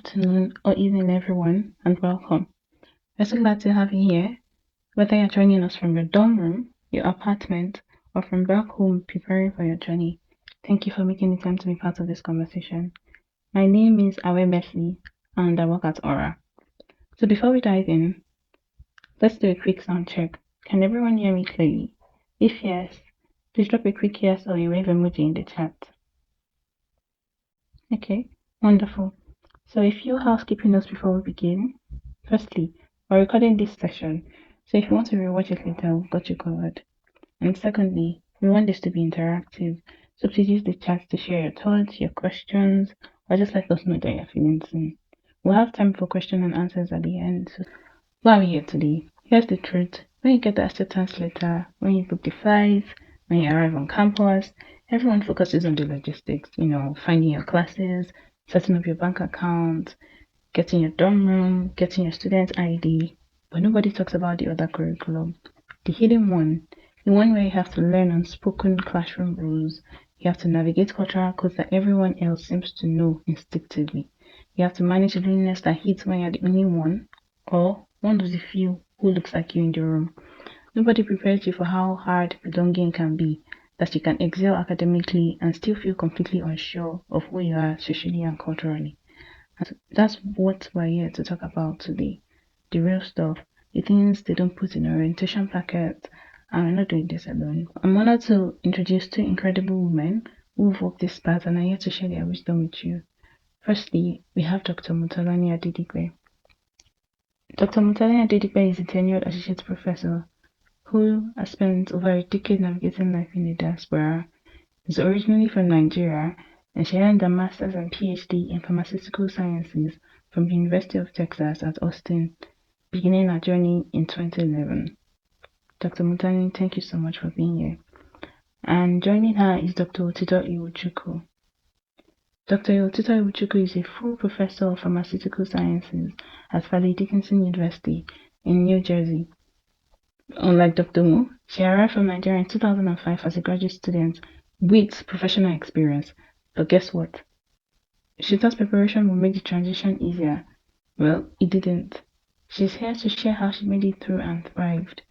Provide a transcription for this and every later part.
afternoon, or evening, everyone, and welcome. We're so glad to have you here. Whether you're joining us from your dorm room, your apartment, or from back home preparing for your journey, thank you for making the time to be part of this conversation. My name is Awe Messi, and I work at Aura. So before we dive in, let's do a quick sound check. Can everyone hear me clearly? If yes, please drop a quick yes or a wave emoji in the chat. Okay, wonderful. So a few housekeeping notes before we begin. Firstly, we're recording this session, so if you want to rewatch it later, we've got you covered. And secondly, we want this to be interactive, so please use the chat to share your thoughts, your questions, or just let us know that you're feeling seen. We'll have time for question and answers at the end. So why are we here today? Here's the truth. When you get the acceptance letter, when you book the flights, when you arrive on campus, everyone focuses on the logistics, finding your classes, setting up your bank account, getting your dorm room, getting your student ID, but nobody talks about the other curriculum. The hidden one, the one where you have to learn unspoken classroom rules, you have to navigate cultural codes that everyone else seems to know instinctively. You have to manage loneliness that hits when you're the only one, or one of the few who looks like you in the room. Nobody prepares you for how hard belonging can be, that you can excel academically and still feel completely unsure of who you are socially and culturally. And that's what we're here to talk about today. The real stuff, the things they don't put in orientation packets, and we're not doing this alone. I'm honored to introduce two incredible women who've walked this path and are here to share their wisdom with you. Firstly, we have Dr. Motolani Adedipe. Dr. Motolani Adedipe is a tenured associate professor who has spent over a decade navigating life in the diaspora. Is originally from Nigeria, and she earned a master's and PhD in pharmaceutical sciences from the University of Texas at Austin, beginning her journey in 2011. Dr. Mutani, thank you so much for being here. And joining her is Dr. Otito Iwuchukwu. Dr. Otito Iwuchukwu is a full professor of pharmaceutical sciences at Fairleigh Dickinson University in New Jersey. Unlike Dr. Mu, she arrived from Nigeria in 2005 as a graduate student with professional experience. But guess what? She thought preparation would make the transition easier. Well, it didn't. She's here to share how she made it through and thrived.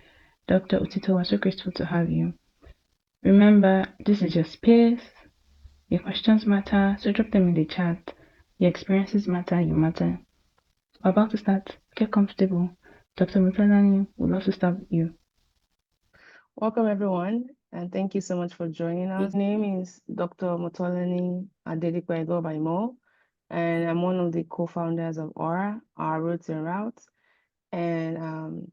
Dr. Otito, we're so grateful to have you. Remember, this is your space. Your questions matter, so drop them in the chat. Your experiences matter, you matter. We're about to start. Get comfortable. Dr. Mutalani, we'd love to start with you. Welcome, everyone, and thank you so much for joining us. My name is Dr. Motolani Adedipe and Dr, and I'm one of the co-founders of Aura, Our Roots and Routes. And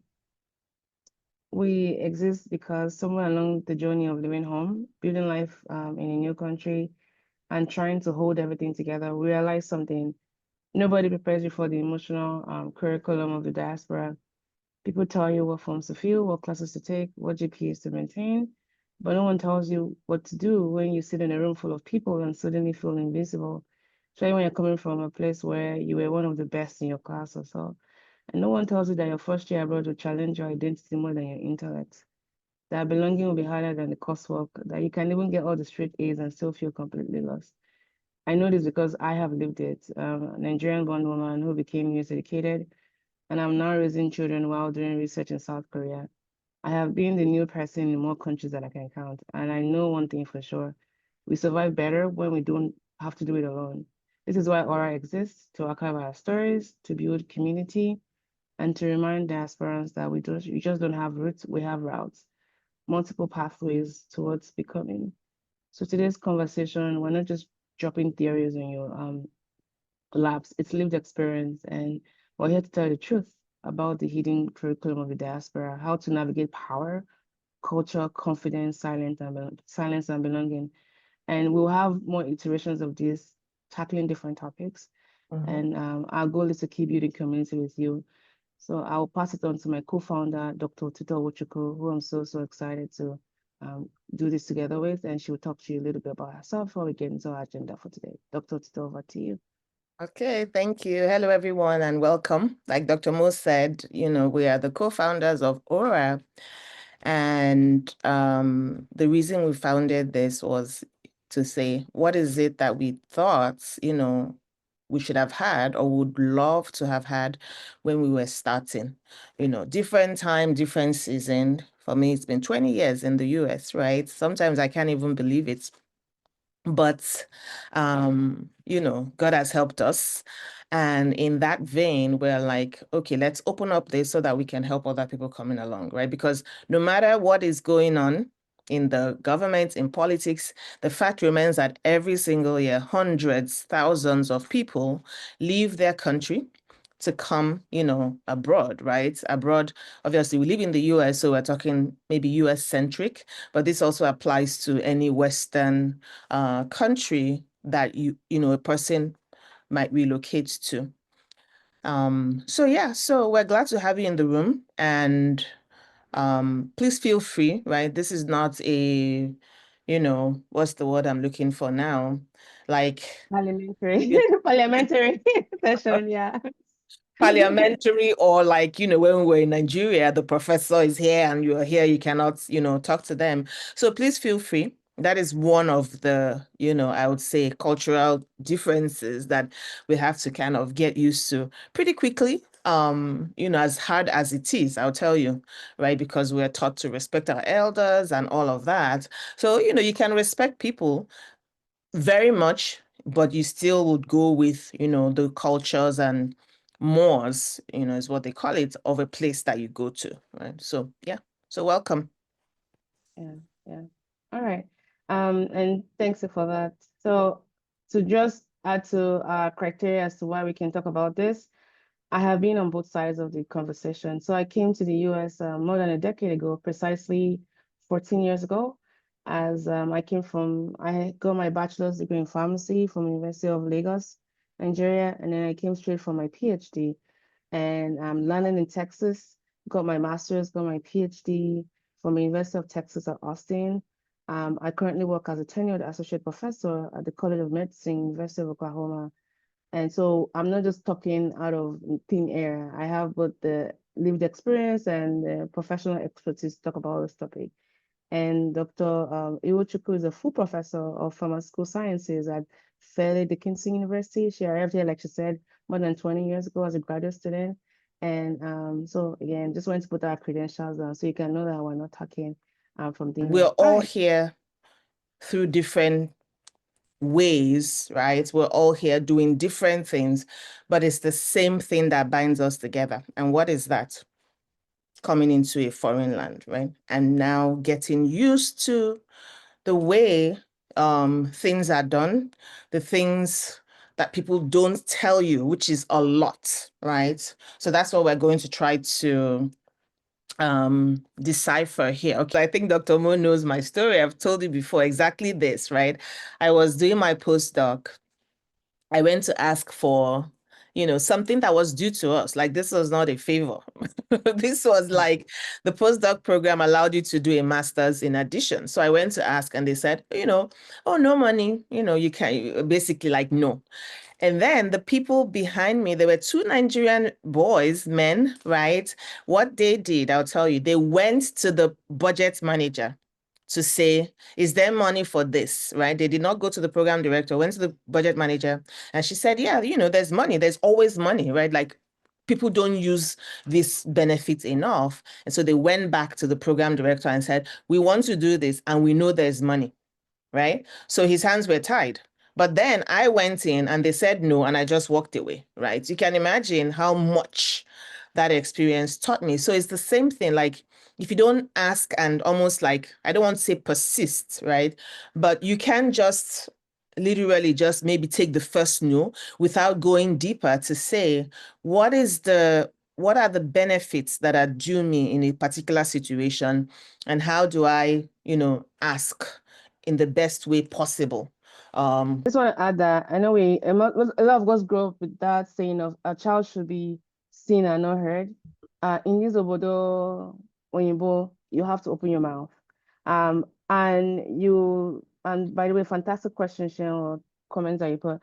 we exist because somewhere along the journey of living home, building life in a new country, and trying to hold everything together, we realized something. Nobody prepares you for the emotional curriculum of the diaspora. People tell you what forms to fill, what classes to take, what GPAs to maintain, but no one tells you what to do when you sit in a room full of people and suddenly feel invisible, especially when you're coming from a place where you were one of the best in your class or so. And no one tells you that your first year abroad will challenge your identity more than your intellect, that belonging will be harder than the coursework, that you can even get all the straight A's and still feel completely lost. I know this because I have lived it. A Nigerian-born woman who became US educated, and I'm now raising children while doing research in South Korea. I have been the new person in more countries that I can count, and I know one thing for sure. We survive better when we don't have to do it alone. This is why Aura exists, to archive our stories, to build community, and to remind diasporans that we just don't have roots, we have routes, multiple pathways towards becoming. So today's conversation, we're not just dropping theories on your laps, it's lived experience, and we're here to tell the truth about the hidden curriculum of the diaspora, how to navigate power, culture, confidence, silence, and belonging. And we'll have more iterations of this, tackling different topics. And our goal is to keep building community with you. So I'll pass it on to my co-founder, Dr. Otito Iwuchukwu, who I'm so excited to do this together with, and she will talk to you a little bit about herself before we get into our agenda for today. Dr. Otito, over to you. Okay, thank you. Hello, everyone, and welcome. Like Dr. Mo said, we are the co-founders of Aura. And the reason we founded this was to say, what is it that we thought, we should have had or would love to have had when we were starting. Different time, different season. For me, it's been 20 years in the US, right? Sometimes I can't even believe it. But, God has helped us. And in that vein, we're like, okay, let's open up this so that we can help other people coming along, right? Because no matter what is going on in the government, in politics, the fact remains that every single year, hundreds, thousands of people leave their country to come, abroad, right? Abroad, obviously, we live in the US, so we're talking maybe US centric, but this also applies to any Western country that a person might relocate to. So we're glad to have you in the room, and please feel free, right? This is not a, what's the word I'm looking for now? Like Parliamentary session, yeah. Parliamentary, or like, when we were in Nigeria, the professor is here and you're here, you cannot, talk to them. So please feel free. That is one of the, I would say cultural differences that we have to kind of get used to pretty quickly. As hard as it is, I'll tell you, right? Because we're taught to respect our elders and all of that. So, you can respect people very much, but you still would go with, the cultures and mores, is what they call it, of a place that you go to, right? So, yeah. So welcome. Yeah. All right. And thanks for that. So to just add to our criteria as to why we can talk about this, I have been on both sides of the conversation. So I came to the US more than a decade ago, precisely 14 years ago, as I got my bachelor's degree in pharmacy from University of Lagos, Nigeria, and then I came straight for my PhD. And I'm landing in Texas, got my master's, got my PhD from the University of Texas at Austin. I currently work as a tenured associate professor at the College of Medicine, University of Oklahoma. And so I'm not just talking out of thin air. I have both the lived experience and the professional expertise to talk about this topic. And Dr. Iwuchukwu is a full professor of pharmaceutical sciences at Fairleigh Dickinson University. She arrived here, like she said, more than 20 years ago as a graduate student. And so again, just wanted to put our credentials down so you can know that we're not talking from the We're all here through different ways, right? We're all here doing different things, but it's the same thing that binds us together. And what is that? Coming into a foreign land, right? And now getting used to the way things are done, the things that people don't tell you, which is a lot, right? So that's what we're going to try to decipher here. Okay, I think Dr. Mo knows my story. I've told you before exactly this, right? I was doing my postdoc. I went to ask for, something that was due to us. Like, this was not a favor. This was like the postdoc program allowed you to do a master's in addition. So I went to ask and they said, oh, no money, you can't, basically like, no. And then the people behind me, there were two Nigerian boys, men, right? What they did, I'll tell you, they went to the budget manager to say, is there money for this, right? They did not go to the program director, went to the budget manager, and she said, yeah, there's money. There's always money, right? Like, people don't use this benefit enough. And so they went back to the program director and said, we want to do this, and we know there's money, right? So his hands were tied. But then I went in and they said no, and I just walked away, right? You can imagine how much that experience taught me. So it's the same thing. Like, if you don't ask and almost like, I don't want to say persist, right? But you can just literally just maybe take the first no without going deeper to say, what are the benefits that are due me in a particular situation? And how do I, ask in the best way possible? I just want to add that I know a lot of us grow up with that saying of a child should be seen and not heard. In this obodo oyinbo, you have to open your mouth. And by the way, fantastic question, Sharon, or comments that you put.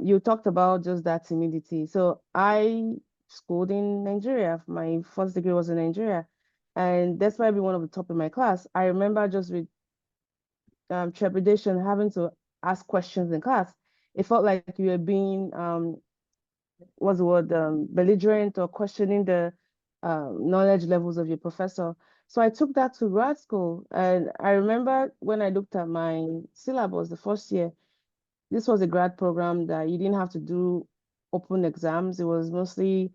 You talked about just that timidity. So I schooled in Nigeria. My first degree was in Nigeria. And that's why I be one of the top in my class. I remember just with trepidation having to ask questions in class. it felt like you were being what's the word, belligerent or questioning the knowledge levels of your professor. So I took that to grad school. And I remember when I looked at my syllabus the first year, this was a grad program that you didn't have to do open exams. It was mostly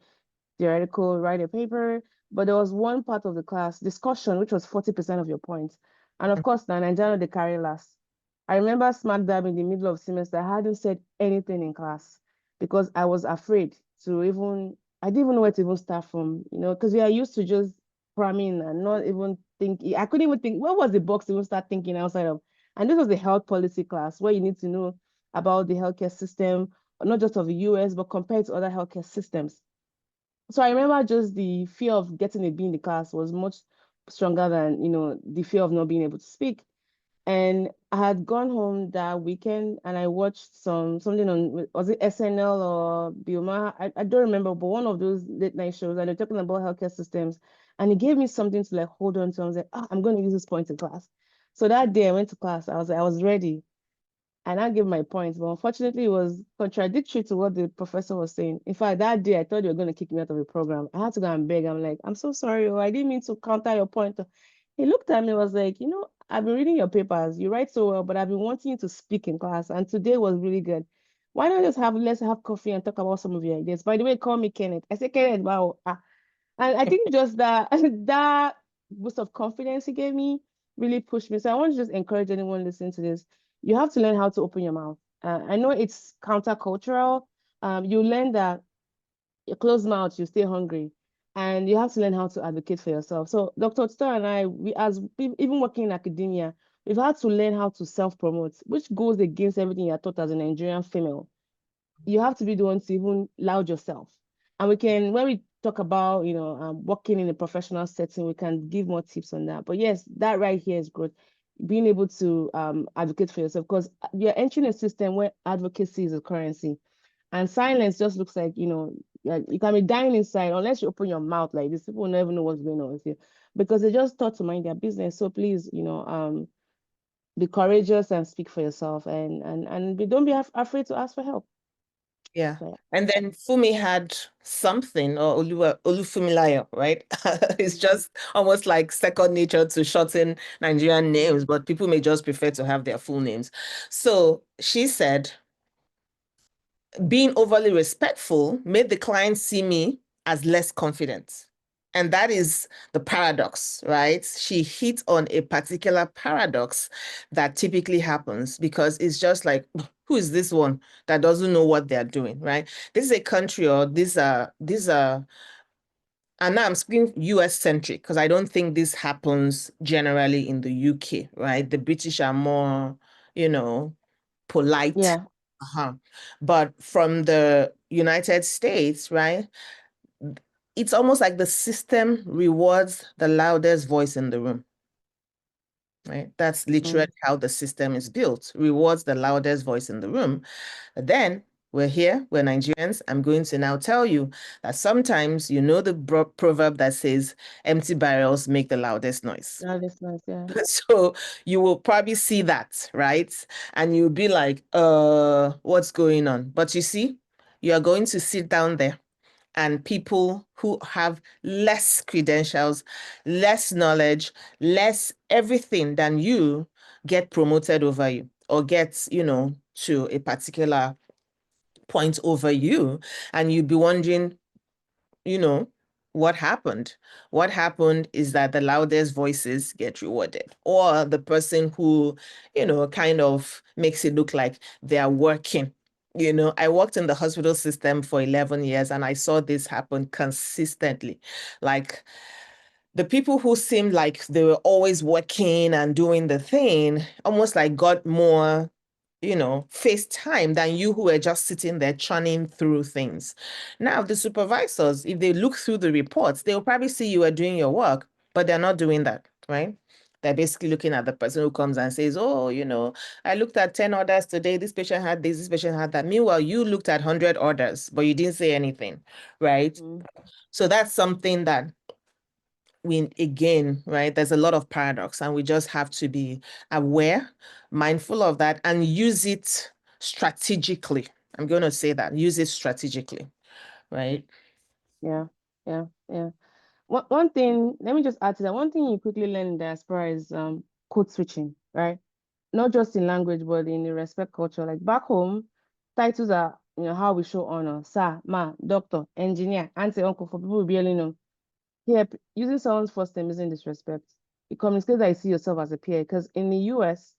theoretical, write a paper, but there was one part of the class, discussion, which was 40% of your points. And of course, now Nigerian they carry last. I remember smack dab in the middle of semester, I hadn't said anything in class because I was afraid to even, I didn't even know where to even start from, because we are used to just cramming and not even think. I couldn't even think, what was the box to even start thinking outside of? And this was the health policy class where you need to know about the healthcare system, not just of the US, but compared to other healthcare systems. So I remember just the fear of getting a B in the class was much stronger than, the fear of not being able to speak. And I had gone home that weekend and I watched something on, was it SNL or Bioma? I don't remember, but one of those late night shows, and they're talking about healthcare systems. And it gave me something to like hold on to. I was like, I'm going to use this point in class. So that day I went to class. I was ready. And I gave my points, but unfortunately, it was contradictory to what the professor was saying. In fact, that day I thought you were going to kick me out of the program. I had to go and beg. I'm like, I'm so sorry. I didn't mean to counter your point. He looked at me and was like, I've been reading your papers. You write so well, but I've been wanting you to speak in class. And today was really good. Why not let's have coffee and talk about some of your ideas? By the way, call me Kenneth. I said, Kenneth, wow. And I think just that that boost of confidence he gave me really pushed me. So I want to just encourage anyone listening to this. You have to learn how to open your mouth. I know it's countercultural. You learn that your closed mouth, you stay hungry. And you have to learn how to advocate for yourself. So Dr. Otito and I, even working in academia, we've had to learn how to self-promote, which goes against everything you're taught as a Nigerian female. You have to be the one to even loud yourself. And when we talk about, working in a professional setting, we can give more tips on that. But yes, that right here is good. Being able to advocate for yourself, because you're entering a system where advocacy is a currency. And silence just looks like, you can be dying inside unless you open your mouth like this. People will never know what's going on with you because they just thought to mind their business. So please, be courageous and speak for yourself and don't be afraid to ask for help. Yeah. So, And then Fumi had something, or Olufumilayo, right? It's just almost like second nature to shorten Nigerian names, but people may just prefer to have their full names. So she said, being overly respectful made the client see me as less confident. And that is the paradox, right? She hit on a particular paradox that typically happens because it's just like, who is this one that doesn't know what they're doing, right? This is a country, or these are, and now I'm speaking US centric because I don't think this happens generally in the UK, right? The British are more, polite. yeah. But from the United States, right? It's almost like the system rewards the loudest voice in the room, right? That's literally how the system is built, rewards the loudest voice in the room. But then we're here, we're Nigerians. I'm going to now tell you that sometimes, the proverb that says empty barrels make the loudest noise. Loudest noise, yeah. So you will probably see that, right? And you'll be like, what's going on? But you see, you are going to sit down there and people who have less credentials, less knowledge, less everything than you get promoted over you or get, to a particular point over you. And you'll be wondering, what happened? What happened is that the loudest voices get rewarded, or the person who, kind of makes it look like they are working. I worked in the hospital system for 11 years and I saw this happen consistently. Like the people who seemed like they were always working and doing the thing, almost like got more face time than you who were just sitting there churning through things. Now, the supervisors, if they look through the reports, they'll probably see you are doing your work, but they're not doing that, right? They're basically looking at the person who comes and says, oh, I looked at 10 orders today. This patient had this patient had that. Meanwhile, you looked at 100 orders, but you didn't say anything, right? So that's something that again, right, there's a lot of paradox and we just have to be aware, mindful of that and use it strategically. I'm going to say that, use it strategically, right? Yeah. One thing, let me just add to that. One thing you quickly learn in diaspora is code switching, right? Not just in language, but in the respect culture. Like back home, titles are, how we show honor. Sir, ma, doctor, engineer, auntie, uncle, for people who barely know. Here, using someone's first name isn't disrespect. It communicates that you see yourself as a peer. Because in the US,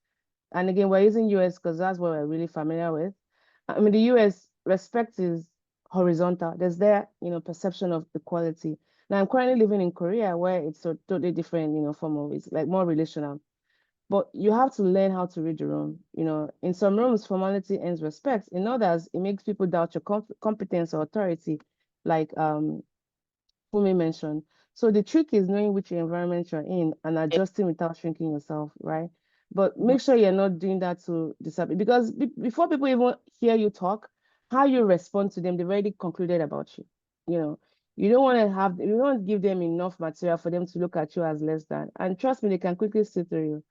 and again, we're using US because that's what we're really familiar with. I mean, the US, respect is horizontal. There's their, perception of equality. Now, I'm currently living in Korea where it's a totally different, form of, it's like more relational. But you have to learn how to read the room. In some rooms, formality ends respect. In others, it makes people doubt your competence or authority, like Fumi mentioned. So the trick is knowing which environment you're in and adjusting without shrinking yourself, right? But make sure you're not doing that to disappear, because before people even hear you talk, how you respond to them, they've already concluded about you. You don't want to give them enough material for them to look at you as less than. And trust me, they can quickly see through you.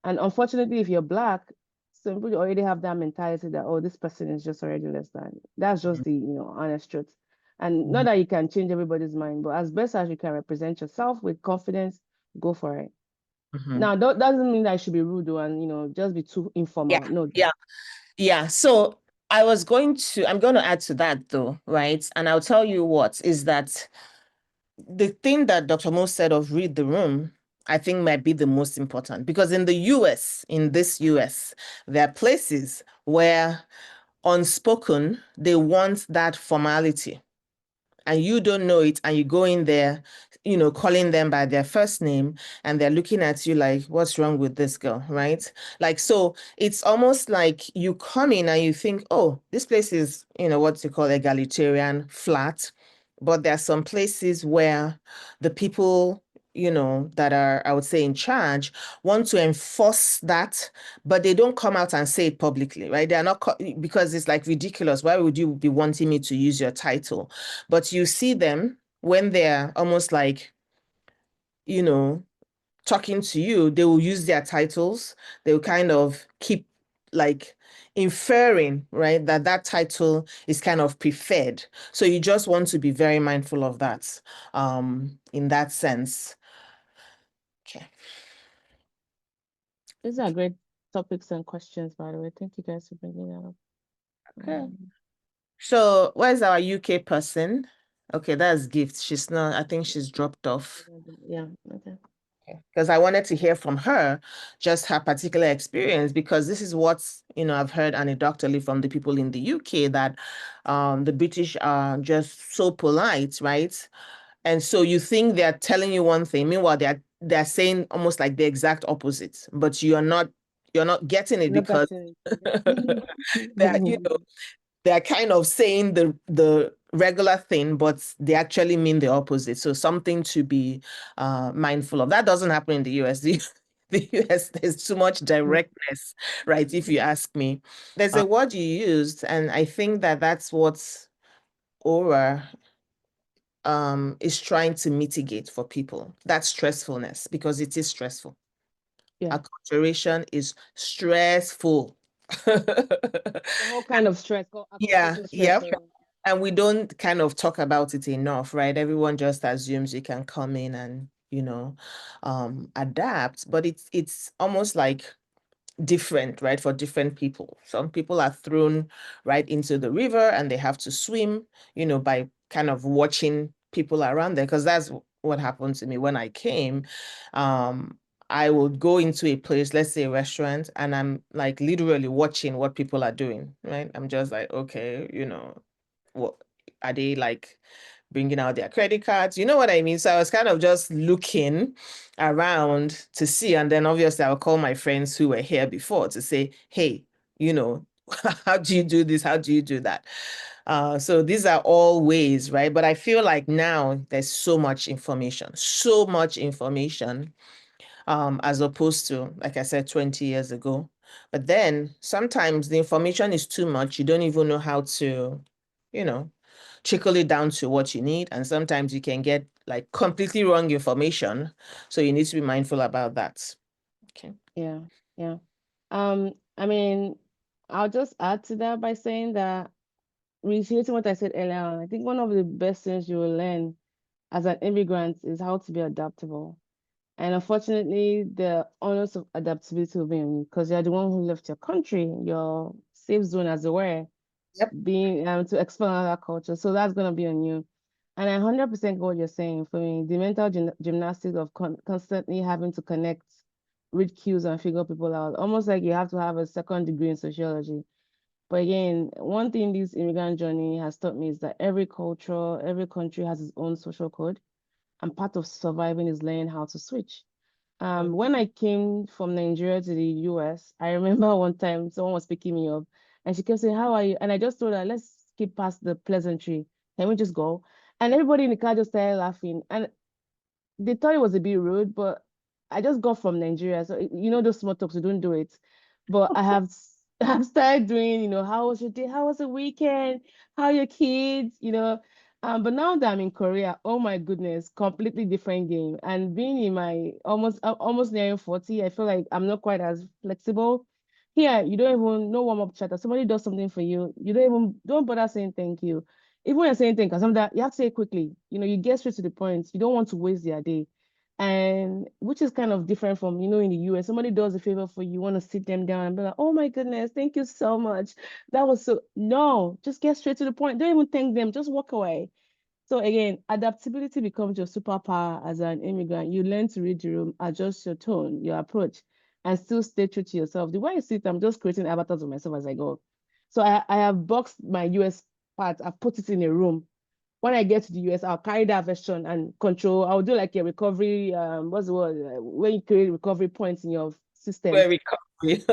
And unfortunately, if you're Black, some people already have that mentality that, oh, this person is just already less than. That's just the, honest truth. And not that you can change everybody's mind, but as best as you can represent yourself with confidence, go for it. Now, that doesn't mean that I should be rude and, just be too informal. No. Yeah. So I'm going to add to that though, right? And I'll tell you what is that the thing that Dr. Mo said of read the room, I think might be the most important, because in the US, there are places where unspoken, they want that formality. And you don't know it, and you go in there, calling them by their first name, and they're looking at you like, what's wrong with this girl, right? Like, so it's almost like you come in and you think, oh, this place is, what you call egalitarian, flat. But there are some places where the people, that are, I would say, in charge, want to enforce that, but they don't come out and say it publicly, right? They are not, because it's like ridiculous. Why would you be wanting me to use your title? But you see them when they're almost like, talking to you, they will use their titles. They will kind of keep like inferring, right, that title is kind of preferred. So you just want to be very mindful of that, in that sense. Okay. These are great topics and questions, by the way. Thank you guys for bringing that up. Okay. So where's our UK person? Okay, that's Gift. She's not, I think she's dropped off. Yeah, okay. Because I wanted to hear from her, just her particular experience, because this is what, I've heard anecdotally from the people in the UK, that the British are just so polite, right? And so you think they're telling you one thing, meanwhile they're saying almost like the exact opposite, but you're not getting it because they're, they're kind of saying the regular thing, but they actually mean the opposite. So something to be mindful of. That doesn't happen in the US. The US, there's too much directness, right? If you ask me. There's a word you used, and I think that's what Aura is trying to mitigate for people. That stressfulness, because it is stressful. Yeah. Acculturation is stressful. The whole kind of stress. Yeah. And we don't kind of talk about it enough, right? Everyone just assumes you can come in and, adapt, but it's almost like different, right? For different people. Some people are thrown right into the river and they have to swim, by kind of watching people around there. Because that's what happened to me when I came. I would go into a place, let's say a restaurant, and I'm like literally watching what people are doing, right? I'm just like, okay, what are they like bringing out their credit cards? You know what I mean? So I was kind of just looking around to see. And then obviously I'll call my friends who were here before to say, hey, how do you do this? How do you do that? So these are all ways, right? But I feel like now there's so much information, as opposed to, like I said, 20 years ago. But then sometimes the information is too much. You don't even know how to, trickle it down to what you need. And sometimes you can get like completely wrong information. So you need to be mindful about that. Okay. Yeah. I mean, I'll just add to that by saying that, reiterating what I said earlier on, I think one of the best things you will learn as an immigrant is how to be adaptable. And unfortunately, the onus of adaptability will be on you because you're the one who left your country, your safe zone, as it were, Yep. being to explore another culture. So that's going to be on you. And I 100% get what you're saying. For me, the mental gymnastics of constantly having to connect, read cues, and figure people out, almost like you have to have a second degree in sociology. But again, one thing this immigrant journey has taught me is that every culture, every country has its own social code, and part of surviving is learning how to switch. When I came from Nigeria to the US, I remember one time someone was picking me up and she kept saying, "How are you?" And I just told her, "Let's skip past the pleasantry. Can we just go?" And everybody in the car just started laughing. And they thought it was a bit rude, but I just got from Nigeria. So, you know, those small talks, you don't do it. But I have I've started doing, how was your day? How was the weekend? How are your kids? But now that I'm in Korea, oh my goodness, completely different game. And being in my almost nearing 40, I feel like I'm not quite as flexible. Here, you don't even no warm-up chat. If somebody does something for you, you don't bother saying thank you. Even when you're saying thank you, sometimes you have to say it quickly. You get straight to the point. You don't want to waste their day. And which is kind of different from, in the US, somebody does a favor for you, you want to sit them down and be like, "Oh my goodness, thank you so much. That was so," no, just get straight to the point. Don't even thank them, just walk away. So again, adaptability becomes your superpower as an immigrant. You learn to read the room, adjust your tone, your approach, and still stay true to yourself. The way I see it, I'm just creating avatars of myself as I go. So I have boxed my US part, I've put it in a room. When I get to the US, I'll carry that version and control. I'll do like a recovery, what's the word? When you create recovery points in your system. Very recovery.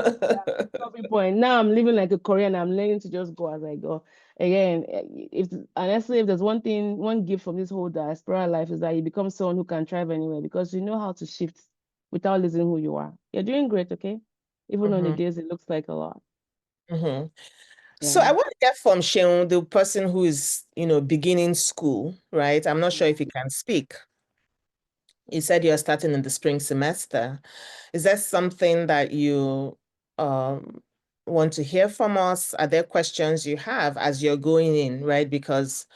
Recovery point. Now I'm living like a Korean. I'm learning to just go as I go. Again, if honestly, if there's one gift from this whole diaspora life is that you become someone who can thrive anywhere because you know how to shift without losing who you are. You're doing great, okay? Even on the days it looks like a lot. So Yeah. I want to get from Sheung, the person who is, beginning school, right? I'm not sure if he can speak. You said you're starting in the spring semester. Is that something that you want to hear from us? Are there questions you have as you're going in, right? Because,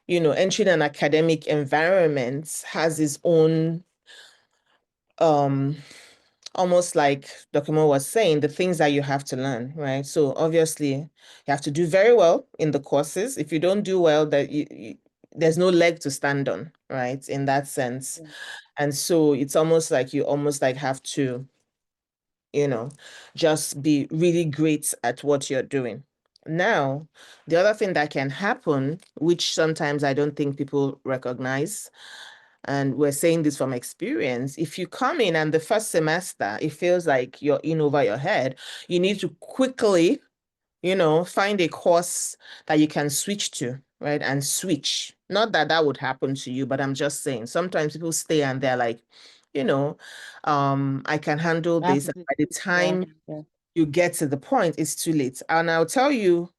entering an academic environment has its own almost like Dr. Mo was saying, the things that you have to learn, right? So obviously you have to do very well in the courses. If you don't do well, there's no leg to stand on, right? In that sense. Yeah. And so it's almost like you have to, just be really great at what you're doing. Now, the other thing that can happen, which sometimes I don't think people recognize, and we're saying this from experience, if you come in and the first semester, it feels like you're in over your head, you need to quickly, find a course that you can switch to, right? And switch. Not that that would happen to you, but I'm just saying, sometimes people stay and they're like, I can handle this. And by the Yeah. time Yeah. you get to the point, it's too late. And I'll tell you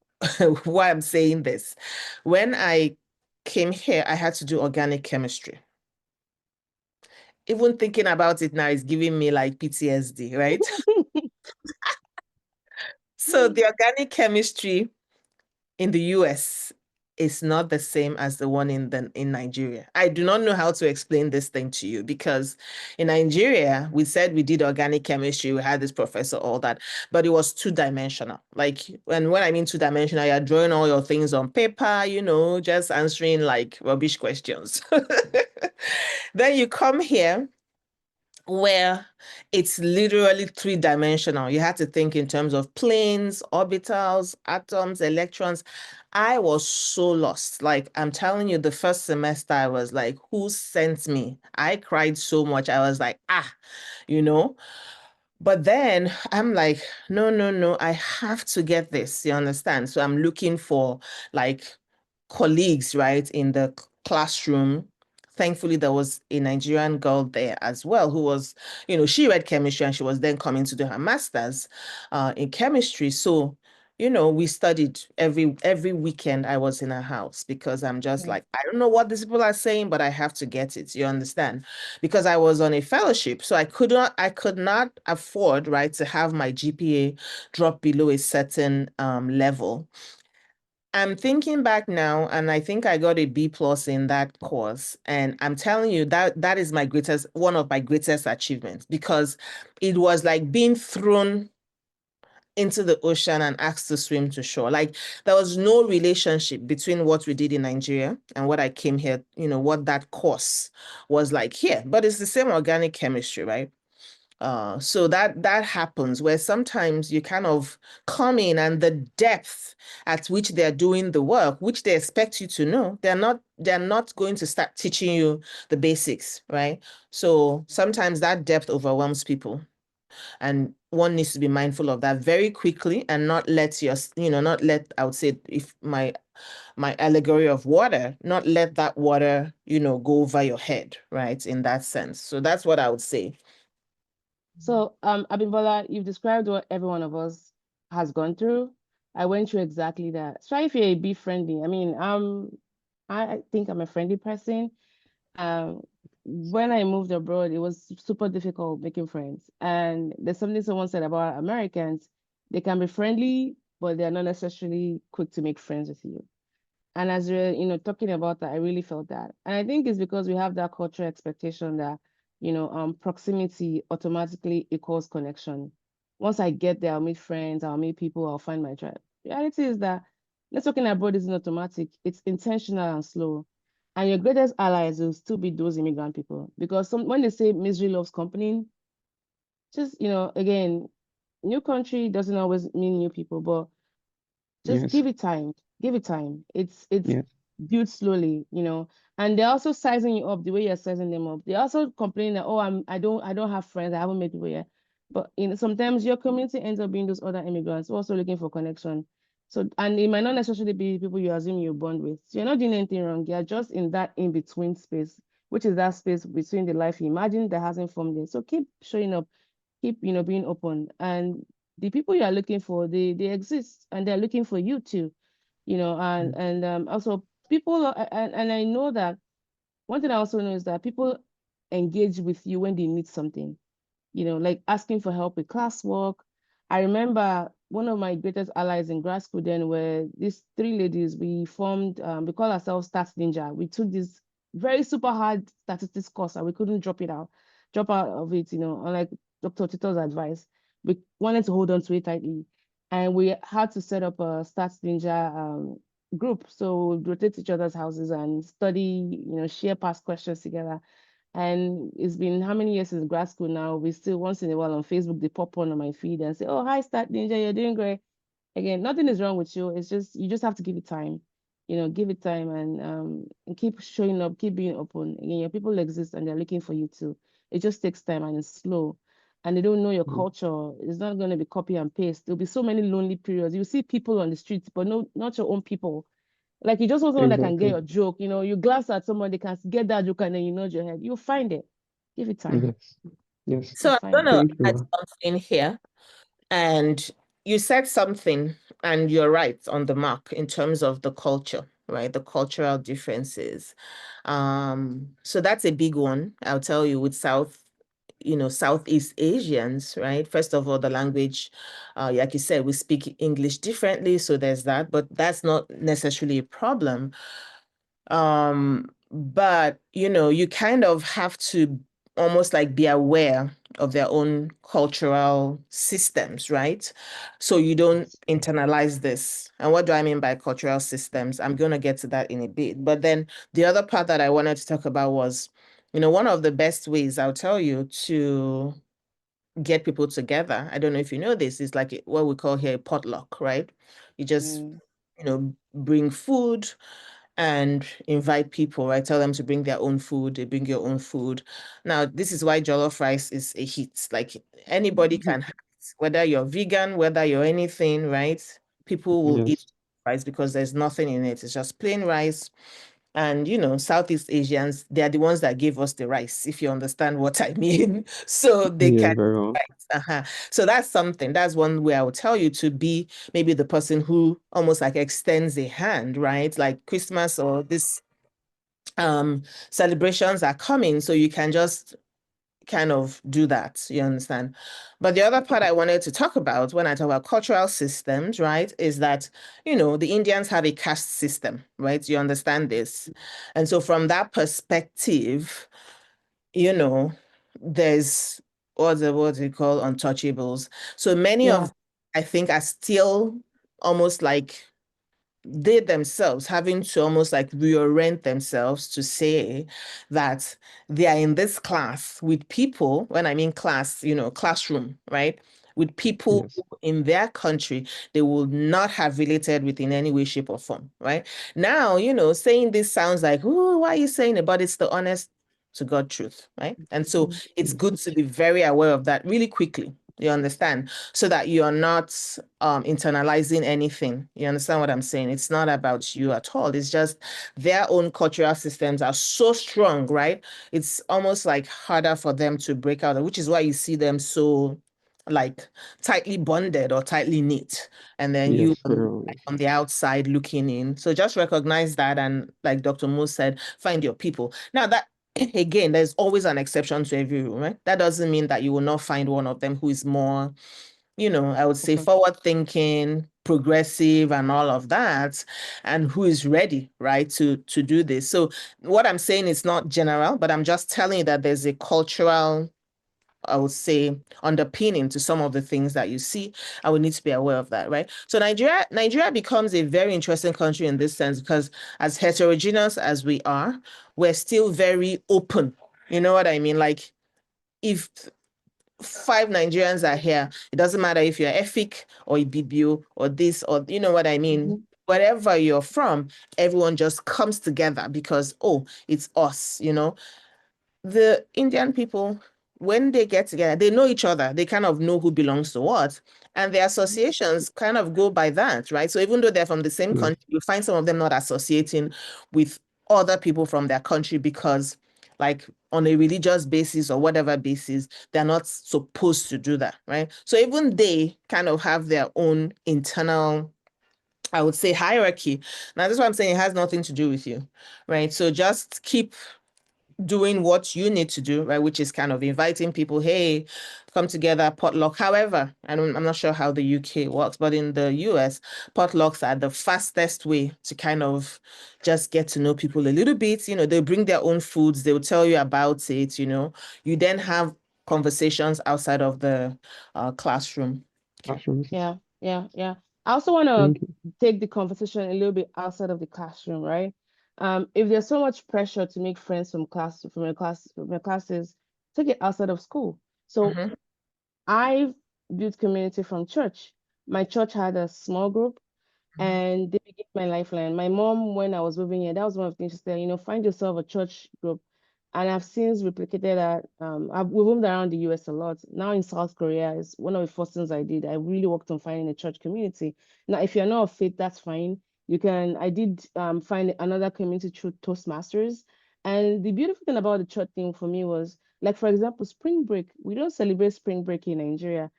why I'm saying this. When I came here, I had to do organic chemistry. Even thinking about it now is giving me like PTSD, right? So the organic chemistry in the US is not the same as the one in Nigeria. I do not know how to explain this thing to you because in Nigeria, we said we did organic chemistry, we had this professor, all that, but it was two-dimensional. Like, and when I mean two-dimensional, you're drawing all your things on paper, just answering like rubbish questions. Then you come here where it's literally three-dimensional. You had to think in terms of planes, orbitals, atoms, electrons. I was so lost. Like, I'm telling you, the first semester, I was like, who sent me? I cried so much. I was like, you know? But then I'm like, no, no, no, I have to get this. You understand? So I'm looking for like colleagues, right, in the classroom. Thankfully, there was a Nigerian girl there as well who was, she read chemistry and she was then coming to do her master's in chemistry. So we studied every weekend. I was in a house because I'm just like, I don't know what these people are saying, but I have to get it. You understand? Because I was on a fellowship, so I could not afford, right, to have my GPA drop below a certain level. I'm thinking back now, and I think I got a B+ in that course. And I'm telling you that is one of my greatest achievements, because it was like being thrown into the ocean and asked to swim to shore. Like, there was no relationship between what we did in Nigeria and what I came here, what that course was like here. But it's the same organic chemistry, right? So that happens, where sometimes you kind of come in, and the depth at which they're doing the work, which they expect you to know, they're not going to start teaching you the basics, right? So sometimes that depth overwhelms people, and one needs to be mindful of that very quickly, and not let I would say, if my allegory of water, not let that water, go over your head, right? In that sense. So that's what I would say. So, Abimbola, you've described what every one of us has gone through. I went through exactly that. Try if you're be friendly. I mean, I think I'm a friendly person. When I moved abroad, it was super difficult making friends. And there's something someone said about Americans. They can be friendly, but they're not necessarily quick to make friends with you. And as we're, talking about that, I really felt that. And I think it's because we have that cultural expectation that, proximity automatically equals connection. Once I get there, I'll meet friends, I'll meet people, I'll find my tribe. Reality is that networking abroad isn't automatic, it's intentional and slow. And your greatest allies will still be those immigrant people. Because when they say misery loves company, just, again, new country doesn't always mean new people, but just Yes. give it time. Give it time. It's Yes. built slowly, And they're also sizing you up the way you're sizing them up. They also complain that, oh, I don't have friends, I haven't met people yet. But sometimes your community ends up being those other immigrants who are also looking for connection. So, and it might not necessarily be people you assume you bond with. So you're not doing anything wrong. You're just in that in-between space, which is that space between the life you imagine that hasn't formed yet. So keep showing up, keep, being open. And the people you are looking for, they exist, and they're looking for you too, and also people and I know that one thing I also know is that people engage with you when they need something, like asking for help with classwork. I remember one of my greatest allies in grad school then were these three ladies. We formed, we call ourselves Stats Ninja. We took this very super hard statistics course and we couldn't drop out of it, unlike Dr. Tito's advice. We wanted to hold on to it tightly. And we had to set up a Stats Ninja group. So we rotate each other's houses and study, share past questions together. And it's been how many years since grad school now? We still once in a while on Facebook, they pop on my feed and say, oh, hi, Stat Ninja, you're doing great. Again, nothing is wrong with you. It's just, you just have to give it time. Give it time and keep showing up, keep being open. Again, your people exist and they're looking for you too. It just takes time and it's slow. And they don't know your culture. It's not going to be copy and paste. There'll be so many lonely periods. You see people on the streets, but no, not your own people. Like you just want someone that can get your joke. You glance at someone, they can get that joke and then you nod your head. You'll find it. Give it time. Yes. Yes. So I'm Fine. gonna Thank add you. something here. And you said something, and you're right on the mark in terms of the culture, right? The cultural differences. So that's a big one, I'll tell you, with Southeast Asians, right? First of all, the language, like you said, we speak English differently, so there's that, but that's not necessarily a problem. But you kind of have to almost like be aware of their own cultural systems, right? So you don't internalize this. And what do I mean by cultural systems? I'm going to get to that in a bit. But then the other part that I wanted to talk about was, one of the best ways, I'll tell you, to get people together, I don't know if you know this, is like what we call here a potluck, right? You just, bring food and invite people, right? Tell them to bring their own food. They bring your own food. Now, this is why jollof rice is a hit. Like anybody can have it, whether you're vegan, whether you're anything, right? People will eat Yes. rice because there's nothing in it. It's just plain rice And, Southeast Asians, they are the ones that gave us the rice, if you understand what I mean. So they Yeah, can. very well. So that's something. That's one way I would tell you to be maybe the person who almost like extends a hand, right? Like Christmas or this celebrations are coming, so you can just kind of do that, you understand? But the other part I wanted to talk about when I talk about cultural systems, right, is that, the Indians have a caste system, right? You understand this? And so from that perspective, there's what they call untouchables. So many Yeah. of, I think, are still almost like they themselves having to almost like reorient themselves to say that they are in this class with people, when I mean class, classroom, right? With people Yes. who in their country they will not have related with in any way, shape, or form, right? Now, saying this sounds like, oh, why are you saying it? But it's the honest to God truth, right? And so it's good to be very aware of that really quickly. You understand? So that you're not internalizing anything. You understand what I'm saying? It's not about you at all. It's just their own cultural systems are so strong, right? It's almost like harder for them to break out, which is why you see them so like tightly bonded or tightly knit. And then you Yes, very well. Yes. on the outside looking in. So just recognize that. And like Dr. Mo said, find your people. Now that again, there's always an exception to every rule, right? That doesn't mean that you will not find one of them who is more, I would say forward thinking, progressive, and all of that, and who is ready, right, to do this. So what I'm saying is not general, but I'm just telling you that there's a cultural, I would say, underpinning to some of the things that you see. I would need to be aware of that, right? So Nigeria becomes a very interesting country in this sense because as heterogeneous as we are, we're still very open. You know what I mean? Like if 5 Nigerians are here, it doesn't matter if you're Efik or Ibibio or this or you know what I mean. Wherever you're from, everyone just comes together because, oh, it's us, the Indian people, when they get together, they know each other. They kind of know who belongs to what. And their associations kind of go by that, right? So even though they're from the same Yes. country, you find some of them not associating with other people from their country because, like, on a religious basis or whatever basis, they're not supposed to do that, right? So even they kind of have their own internal, I would say, hierarchy. Now, that's why I'm saying it has nothing to do with you, right? So just keep doing what you need to do, right? Which is kind of inviting people, hey, come together, potluck. However, I'm not sure how the UK works, but in the US, potlucks are the fastest way to kind of just get to know people a little bit. They bring their own foods, they'll tell you about it, you then have conversations outside of the classroom. Classrooms. Yeah. I also want Thank to you. take the conversation a little bit outside of the classroom, right? If there's so much pressure to make friends from your classes, take it outside of school. So Mhm. I've built community from church. My church had a small group and they became my lifeline. My mom, when I was moving here, that was one of the things she said, find yourself a church group. And I've since replicated that. We moved around the US a lot. Now in South Korea is one of the first things I did. I really worked on finding a church community. Now, if you're not of faith, that's fine. I did find another community through Toastmasters. And the beautiful thing about the church thing for me was, like, for example, spring break. We don't celebrate spring break in Nigeria.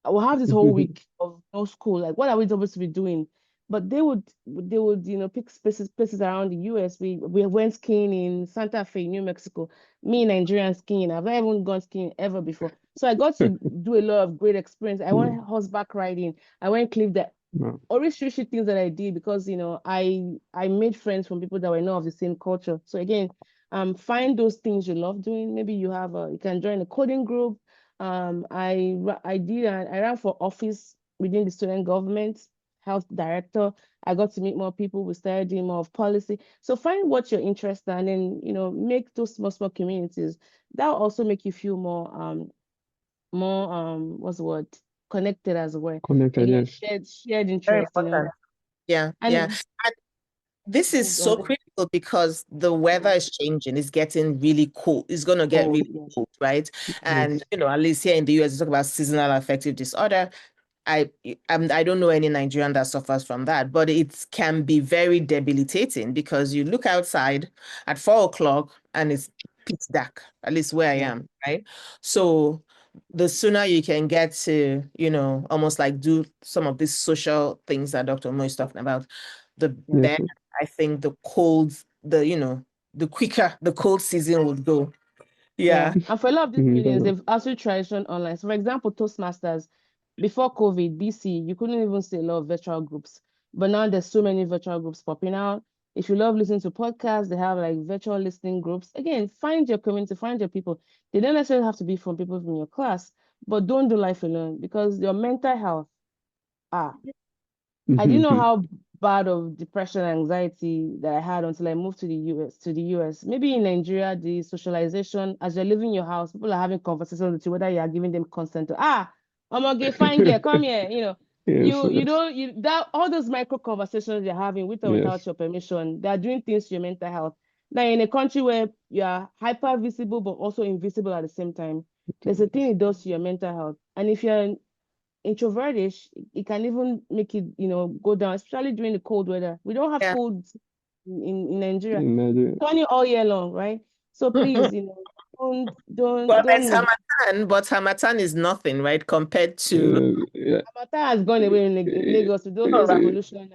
We'll have this whole week of no school. Like, what are we supposed to be doing? But they would pick places around the US. We went skiing in Santa Fe, New Mexico. Me, Nigerian skiing. I've not even gone skiing ever before. So I got to do a lot of great experience. I went horseback riding. I went cliff that Wow. original things that I did because I made friends from people that were not of the same culture. So again, find those things you love doing. Maybe you can join a coding group. I ran for office within the student government, health director. I got to meet more people. We started doing more of policy. So find what you're interested in and make those small communities. That will also make you feel more what's the word, connected as well. Connected, Again, yes. shared Very interest. important. Yeah. And This is so critical because the weather is changing. It's getting really cold. It's going to get really cold, right? And, Yes. at least here in the US, we talk about seasonal affective disorder. I don't know any Nigerian that suffers from that, but it can be very debilitating because you look outside at 4 o'clock and it's pitch dark, at least where I am, right? So the sooner you can get to, almost like do some of these social things that Dr. Mo is talking about, the better I think the quicker the cold season would go. Yeah. And for a lot of these meetings, they've also transitioned online. So, for example, Toastmasters, before COVID, BC, you couldn't even see a lot of virtual groups. But now there's so many virtual groups popping out. If you love listening to podcasts, they have like virtual listening groups. Again, find your community, find your people. They don't necessarily have to be from people from your class, but don't do life alone because your mental health, I didn't know how bad of depression and anxiety that I had until I moved to the US. Maybe in Nigeria, the socialization, as you're leaving your house, people are having conversations with you, whether you are giving them consent to, I'm gonna get fine girl, come here, that all those micro conversations you're having with or without your permission, they're doing things to your mental health. Now, in a country where you are hyper visible but also invisible at the same time, there's a thing it does to your mental health. And if you're introvertish, it can even make it, go down, especially during the cold weather. We don't have cold in Nigeria. Sunny all year long, right? So please, don't but Hamatan is nothing, right? Compared to Hamatan has gone away in Lagos with those days of pollution.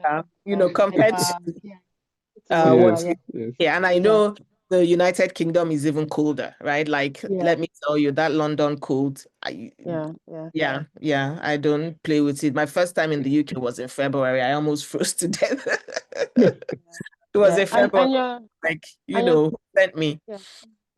Compared to and I know the United Kingdom is even colder, right? Like, let me tell you, that London cold, I don't play with it. My first time in the UK was in February. I almost froze to death. It was in February. Sent me.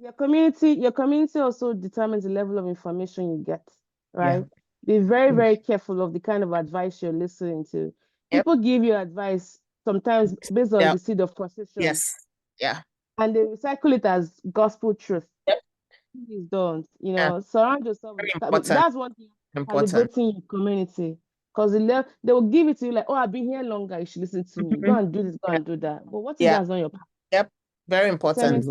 Your community also determines the level of information you get, right? Be very, very careful of the kind of advice you're listening to. People give you advice sometimes based on the seed of perception. Yes. Yeah. And they recycle it as gospel truth. Please don't. Surround yourself with that's one thing. Calibrating your community. Because they will give it to you like, I've been here longer, you should listen to me. Go and do this, go and do that. But what if that's not your path? Yep. Very important.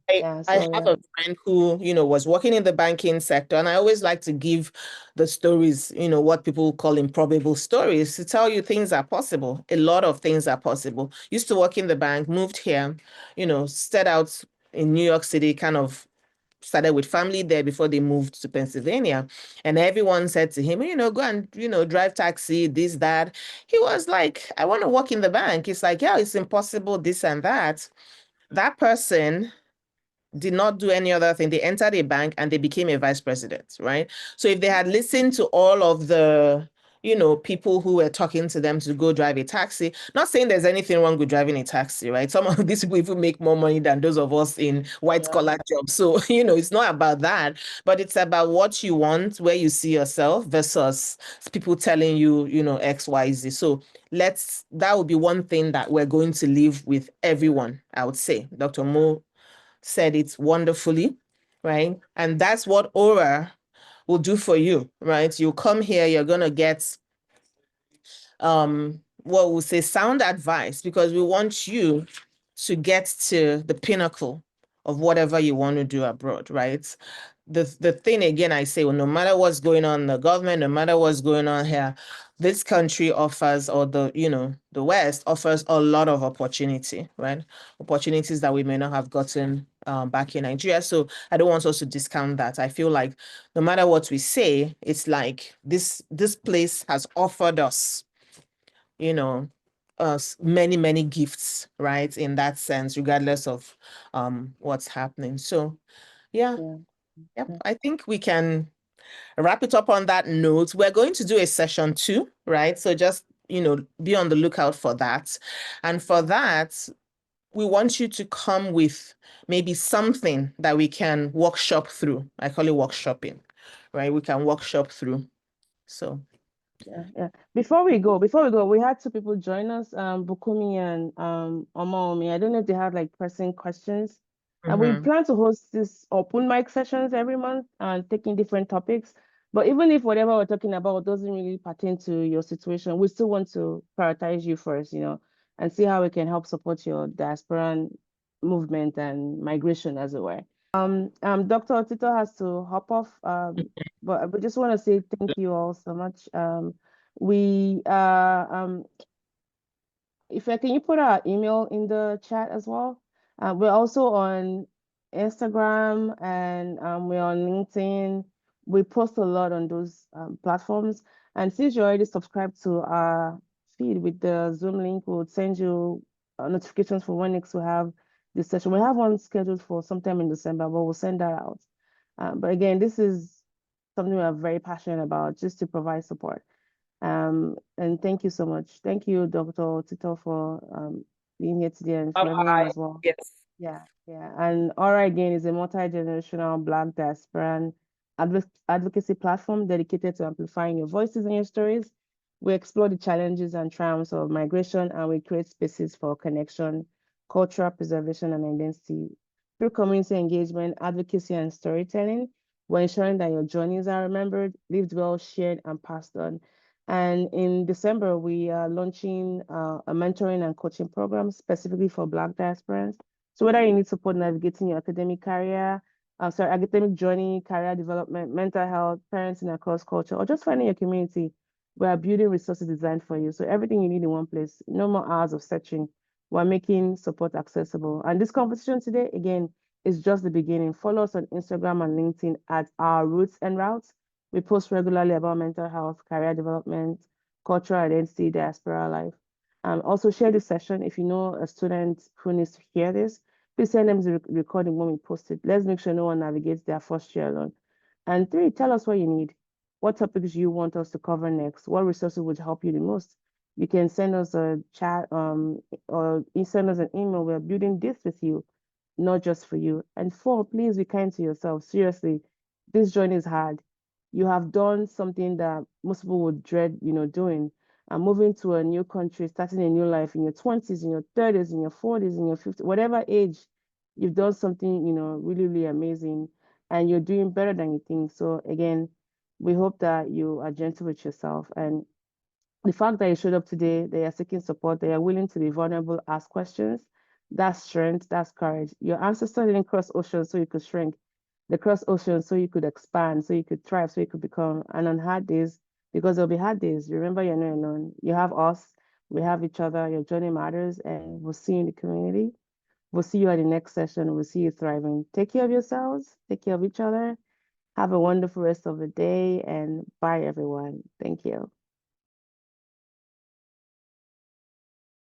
I have a friend who, was working in the banking sector, and I always like to give the stories, what people call improbable stories, to tell you things are possible. A lot of things are possible. Used to work in the bank, moved here, started out in New York City, kind of started with family there before they moved to Pennsylvania. And everyone said to him, go and, drive taxi, this, that. He was like, I want to work in the bank. It's like, yeah, it's impossible, this and that. That person did not do any other thing. They entered a bank and they became a vice president, right? So if they had listened to all of the, people who were talking to them to go drive a taxi, not saying there's anything wrong with driving a taxi, right? Some of these people even make more money than those of us in white collar jobs. So, it's not about that, but it's about what you want, where you see yourself versus people telling you, X, Y, Z. So that would be one thing that we're going to leave with everyone, I would say. Dr. Mo said it wonderfully, right? And that's what Aura will do for you, right? You come here, you're going to get what we'll say sound advice, because we want you to get to the pinnacle of whatever you want to do abroad, right? The thing again, I say, well, no matter what's going on in the government, no matter what's going on here, this country offers, or the West offers a lot of opportunity, right? Opportunities that we may not have gotten back in Nigeria. So I don't want us to discount that. I feel like no matter what we say, it's like this place has offered us, many, many gifts, right? In that sense, regardless of what's happening. So I think we can wrap it up on that note. We're going to do a session 2, right? So just, be on the lookout for that. And for that, we want you to come with maybe something that we can workshop through. I call it workshopping, right? We can workshop through. So yeah. Before we go, we had 2 people join us, Bukumi and Omaomi. I don't know if they have like pressing questions. And we plan to host this open mic sessions every month and taking different topics. But even if whatever we're talking about doesn't really pertain to your situation, we still want to prioritize you first, and see how we can help support your diasporan movement and migration as it were. Dr. Otito has to hop off, but we just want to say thank you all so much we can you put our email in the chat as well? We're also on Instagram and we're on LinkedIn. We post a lot on those platforms. And since you're already subscribed to our feed with the Zoom link, we'll send you notifications for when next we have this session. We have one scheduled for sometime in December, but we'll send that out. But again, this is something we are very passionate about, just to provide support. And thank you so much. Thank you, Dr. Otito, for being here today, and for everyone as well. Yes. Yeah. And Aura again is a multi-generational Black diasporan advocacy platform dedicated to amplifying your voices and your stories. We explore the challenges and triumphs of migration, and we create spaces for connection, cultural preservation, and identity. Through community engagement, advocacy, and storytelling, we're ensuring that your journeys are remembered, lived well, shared, and passed on. And in December, we are launching a mentoring and coaching program specifically for Black diasporans. So whether you need support navigating your academic journey, career development, mental health, parenting across culture, or just finding your community, we are building resources designed for you. So everything you need in one place, no more hours of searching. We're making support accessible. And this conversation today, again, is just the beginning. Follow us on Instagram and LinkedIn at Our Roots and Routes. We post regularly about mental health, career development, cultural identity, diaspora life. Also share this session. If you know a student who needs to hear this, please send them the recording when we post it. Let's make sure no one navigates their first year alone. And 3, tell us what you need. What topics you want us to cover next? What resources would help you the most? You can send us a chat or send us an email. We're building this with you, not just for you. And 4, please be kind to yourself. Seriously, this journey is hard. You have done something that most people would dread, doing. And moving to a new country, starting a new life in your 20s, in your 30s, in your 40s, in your 50s, whatever age, you've done something, really, really amazing, and you're doing better than you think. So again, we hope that you are gentle with yourself. And the fact that you showed up today, they are seeking support, they are willing to be vulnerable, ask questions, that's strength, that's courage. Your ancestors didn't cross oceans so you could shrink. They crossed oceans so you could expand, so you could thrive, so you could become. And on hard days, because there'll be hard days, remember you're not alone. You have us, we have each other, your journey matters, and we'll see you in the community. We'll see you at the next session. We'll see you thriving. Take care of yourselves, take care of each other. Have a wonderful rest of the day, and bye, everyone. Thank you.